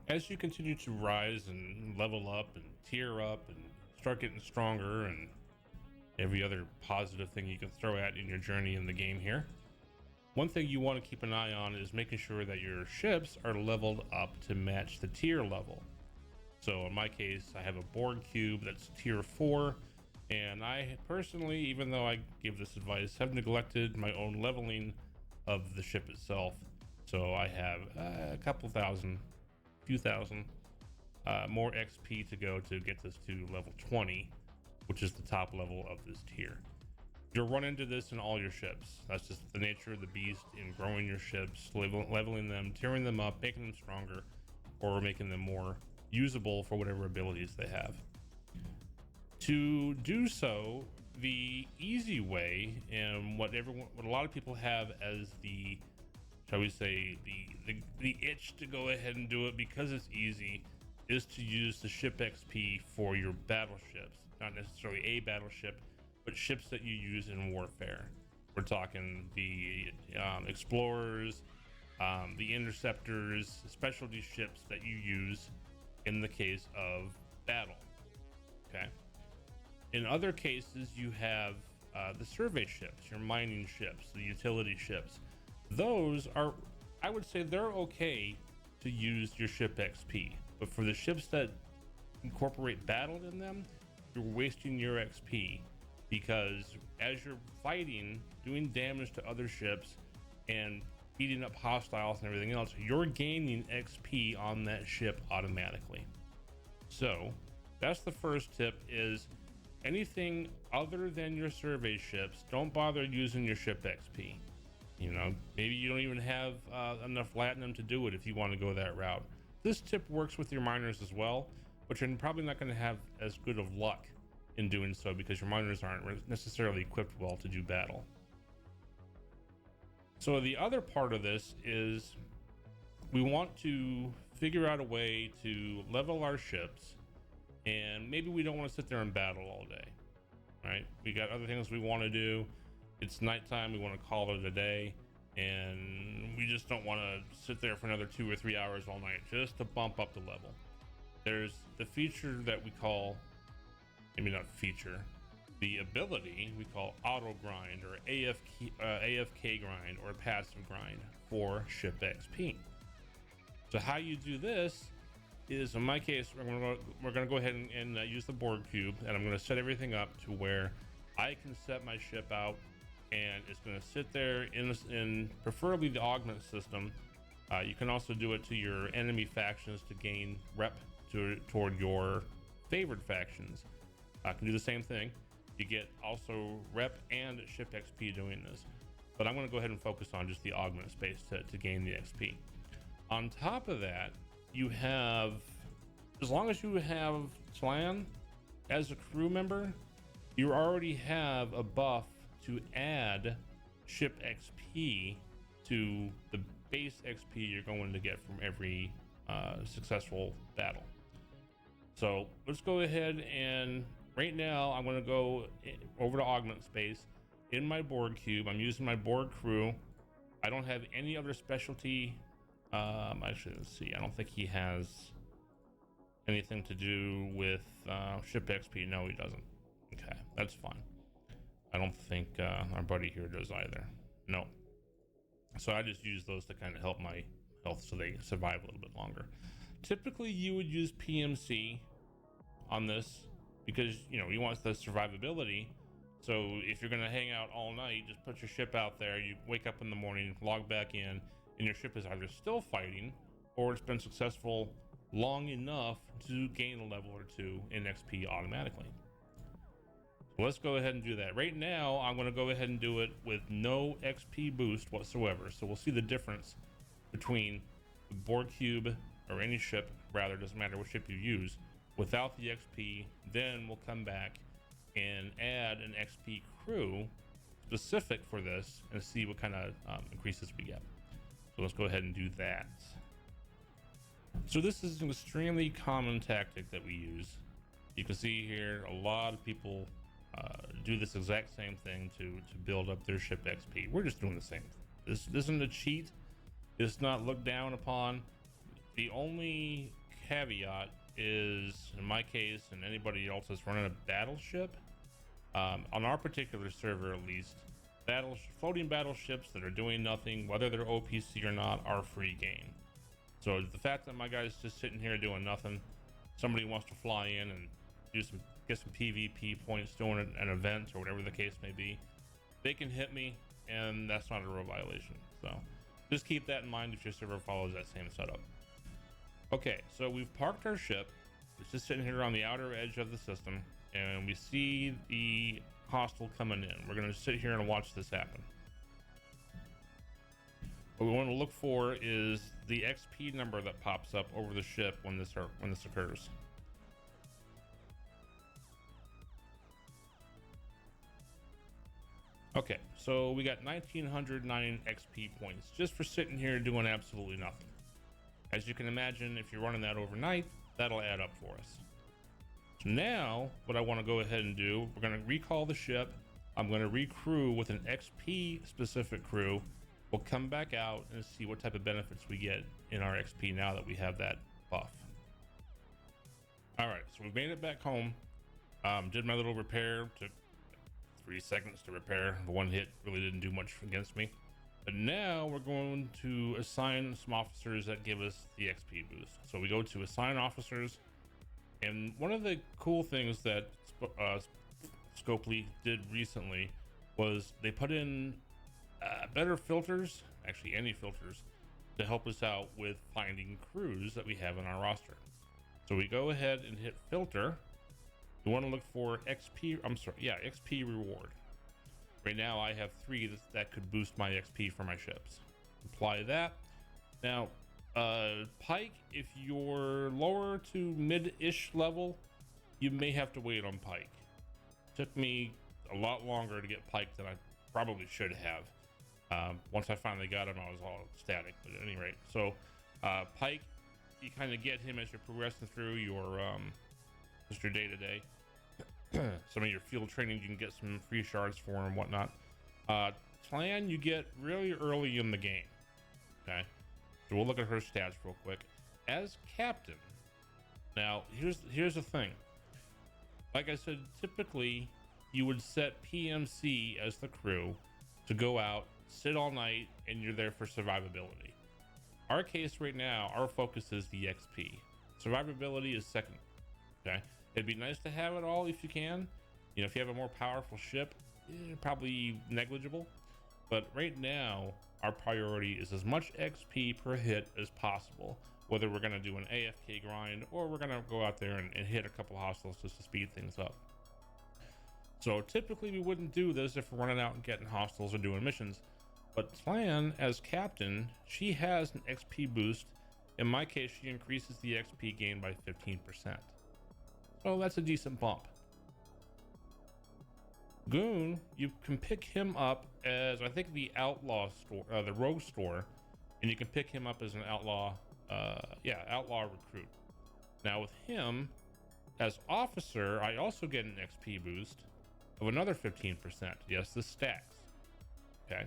As you continue to rise and level up and tier up and start getting stronger and every other positive thing you can throw at in your journey in the game here, one thing you want to keep an eye on is making sure that your ships are leveled up to match the tier level. So in my case, I have a Borg cube that's tier 4, and I personally, even though I give this advice, have neglected my own leveling of the ship itself. So I have a couple thousand, few thousand more XP to go to get this to level 20, which is the top level of this tier. You'll run into this in all your ships. That's just the nature of the beast in growing your ships, leveling them, tearing them up, making them stronger, or making them more usable for whatever abilities they have. To do so, the easy way, and what a lot of people have as the, shall we say, the itch to go ahead and do it because it's easy, is to use the ship XP for your battleships. Not necessarily a battleship, but ships that you use in warfare. We're talking the explorers, the interceptors, specialty ships that you use in the case of battle. Okay. In other cases, you have the survey ships, your mining ships, the utility ships. Those are, I would say, they're okay to use your ship XP, but for the ships that incorporate battle in them, you're wasting your XP, because as you're fighting, doing damage to other ships and beating up hostiles and everything else, you're gaining XP on that ship automatically. So that's the first tip, is anything other than your survey ships, don't bother using your ship XP. You know, maybe you don't even have enough platinum to do it if you want to go that route. This tip works with your miners as well, but you're probably not going to have as good of luck in doing so because your miners aren't necessarily equipped well to do battle. So the other part of this is we want to figure out a way to level our ships, and maybe we don't want to sit there and battle all day, right? We got other things we want to do. It's nighttime, we want to call it a day, and we just don't want to sit there for another 2 or 3 hours all night just to bump up the level. There's the feature that we call, maybe not feature, the ability we call auto grind or AFK grind or passive grind for ship XP. So how you do this is, in my case, we're gonna go ahead and use the Borg cube, and I'm gonna set everything up to where I can set my ship out, and it's gonna sit there in preferably the augment system. You can also do it to your enemy factions to gain rep toward your favored factions. I can do the same thing. You get also rep and ship XP doing this, but I'm gonna go ahead and focus on just the augment space to gain the XP. On top of that, you have, as long as you have Slan as a crew member, you already have a buff to add ship XP to the base XP you're going to get from every successful battle. So let's go ahead, and right now I'm going to go over to augment space in my Borg cube. I'm using my Borg crew. I don't have any other specialty. Actually, let's see. I don't think he has anything to do with ship XP. No, he doesn't. Okay, that's fine. I don't think our buddy here does either. No. So I just use those to kind of help my health so they survive a little bit longer. Typically, you would use PMC on this because, you know, you want the survivability. So if you're going to hang out all night, just put your ship out there. You wake up in the morning, log back in, and your ship is either still fighting or it's been successful long enough to gain a level or 2 in XP automatically. So let's go ahead and do that. Right now, I'm going to go ahead and do it with no XP boost whatsoever. So we'll see the difference between the Borg cube, or any ship, rather, doesn't matter what ship you use, without the XP. Then we'll come back and add an XP crew specific for this and see what kind of increases we get. So let's go ahead and do that. So this is an extremely common tactic that we use. You can see here a lot of people do this exact same thing to build up their ship XP. We're just doing the same thing. This isn't a cheat. It's not looked down upon. The only caveat is, in my case and anybody else that's running a battleship, on our particular server at least, floating battleships that are doing nothing, whether they're OPC or not, are free game. So the fact that my guy's just sitting here doing nothing, somebody wants to fly in and get some PvP points doing an event or whatever the case may be, they can hit me, and that's not a rule violation. So just keep that in mind if your server follows that same setup. Okay, so we've parked our ship. It's just sitting here on the outer edge of the system, and we see the hostile coming in. We're going to sit here and watch this happen. What we want to look for is the XP number that pops up over the ship when this occurs. Okay, so we got 1909 XP points just for sitting here doing absolutely nothing. As you can imagine, if you're running that overnight, that'll add up for us. So now what I want to go ahead and do, we're going to recall the ship. I'm going to recrew with an XP specific crew. We'll come back out and see what type of benefits we get in our XP now that we have that buff. All right, so we've made it back home. Did my little repair. Took 3 seconds to repair. The one hit really didn't do much against me. But now we're going to assign some officers that give us the XP boost. So we go to assign officers, and one of the cool things that Scopely did recently was they put in better filters, actually any filters, to help us out with finding crews that we have in our roster. So we go ahead and hit filter. We want to look for XP reward. Right now I have 3 that could boost my XP for my ships. Apply that. Now Pike, if you're lower to mid-ish level, you may have to wait on Pike. Took me a lot longer to get Pike than I probably should have. Once I finally got him, I was all ecstatic. But at any rate, so Pike, you kind of get him as you're progressing through your just your day-to-day. Some of your field training, you can get some free shards for and whatnot. Clan, you get really early in the game. Okay, so we'll look at her stats real quick. As captain, now here's the thing. Like I said, typically you would set PMC as the crew to go out, sit all night, and you're there for survivability. Our case right now, our focus is the XP. Survivability is second. Okay, it'd be nice to have it all if you can. You know, if you have a more powerful ship, probably negligible. But right now, our priority is as much XP per hit as possible. Whether we're going to do an AFK grind or we're going to go out there and hit a couple hostiles just to speed things up. So typically we wouldn't do this if we're running out and getting hostiles or doing missions. But Clan, as captain, she has an XP boost. In my case, she increases the XP gain by 15%. So that's a decent bump. Goon, you can pick him up as, I think, the outlaw store, the rogue store, and you can pick him up as an outlaw, outlaw recruit. Now with him as officer, I also get an XP boost of another 15%. Yes, this stacks. Okay,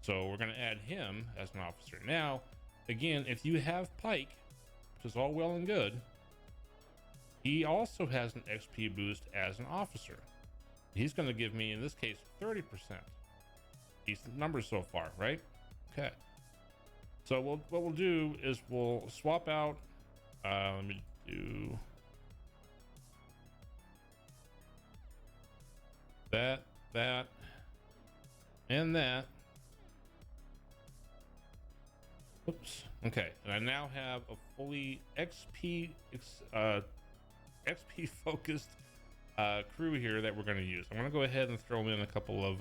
so we're going to add him as an officer. Now, again, if you have Pike, which is all well and good, he also has an XP boost as an officer. He's going to give me, in this case, 30%. Decent numbers so far, right? Okay. So what we'll do is we'll swap out. Let me do that, and that. Oops. Okay, and I now have a fully XP focused crew here that we're going to use. I'm going to go ahead and throw in a couple of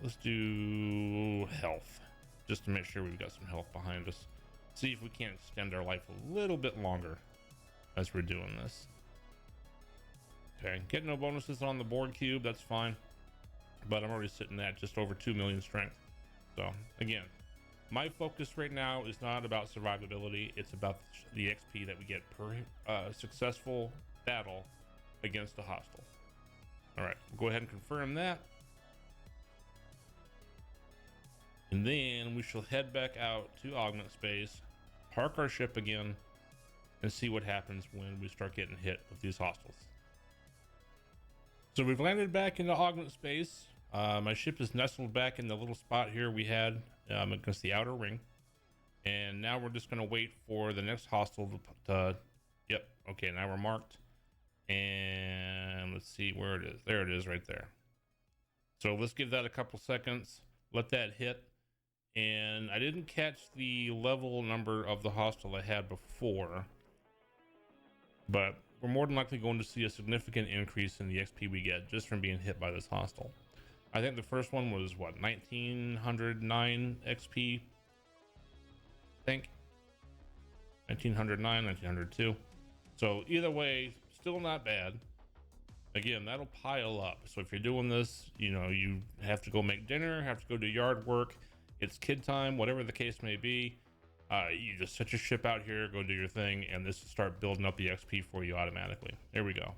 let's do health, just to make sure we've got some health behind us. See if we can't extend our life a little bit longer as we're doing this. Okay, get no bonuses on the board cube, that's fine, but I'm already sitting at just over 2 million strength. So again, my focus right now is not about survivability, it's about the XP that we get per successful battle against a hostile. All right, we'll go ahead and confirm that. And then we shall head back out to augment space, park our ship again, and see what happens when we start getting hit with these hostiles. So we've landed back into augment space. My ship is nestled back in the little spot here we had against the outer ring. And now we're just going to wait for the next hostile to yep, okay, now we're marked. And let's see where it is. There it is right there. So let's give that a couple seconds, let that hit. And I didn't catch the level number of the hostile I had before, but we're more than likely going to see a significant increase in the XP we get just from being hit by this hostile. I think the first one was what, 1909 XP? I think 1909, 1902. So either way, still not bad. Again, that'll pile up. So if you're doing this, you know, you have to go make dinner, have to go do yard work, it's kid time, whatever the case may be. You just set your ship out here, go do your thing, and this will start building up the XP for you automatically. There we go.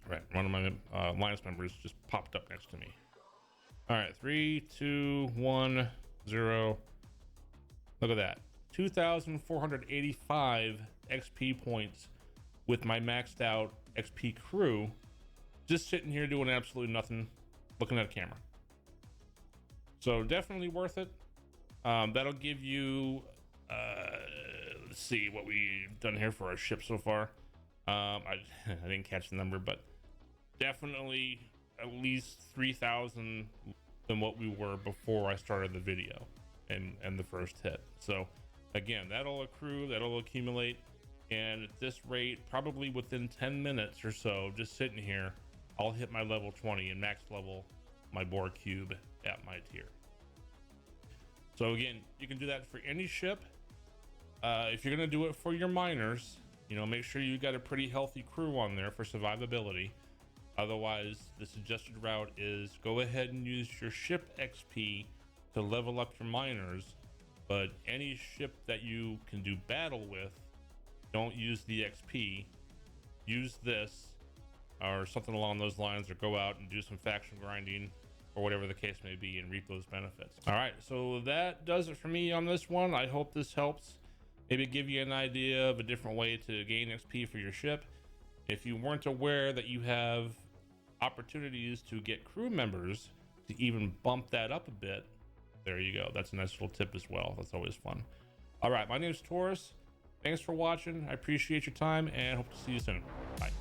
All right, one of my alliance members just popped up next to me. All right, 3, 2, 1, 0. Look at that, 2,485 XP points with my maxed out XP crew, just sitting here doing absolutely nothing, looking at a camera. So definitely worth it. That'll give you, let's see what we've done here for our ship so far. I didn't catch the number, but definitely at least 3,000 than what we were before I started the video and the first hit. So again, that'll accrue, that'll accumulate. And at this rate, probably within 10 minutes or so, just sitting here, I'll hit my level 20 and max level my Boar Cube at my tier. So again, you can do that for any ship. If you're gonna do it for your miners, you know, make sure you got a pretty healthy crew on there for survivability. Otherwise, the suggested route is go ahead and use your ship XP to level up your miners, but any ship that you can do battle with, don't use the XP, use this or something along those lines, or go out and do some faction grinding or whatever the case may be and reap those benefits. All right, so that does it for me on this one. I hope this helps maybe give you an idea of a different way to gain XP for your ship. If you weren't aware that you have opportunities to get crew members to even bump that up a bit, there you go. That's a nice little tip as well. That's always fun. All right, my name is Taurus. Thanks for watching. I appreciate your time and hope to see you soon. Bye.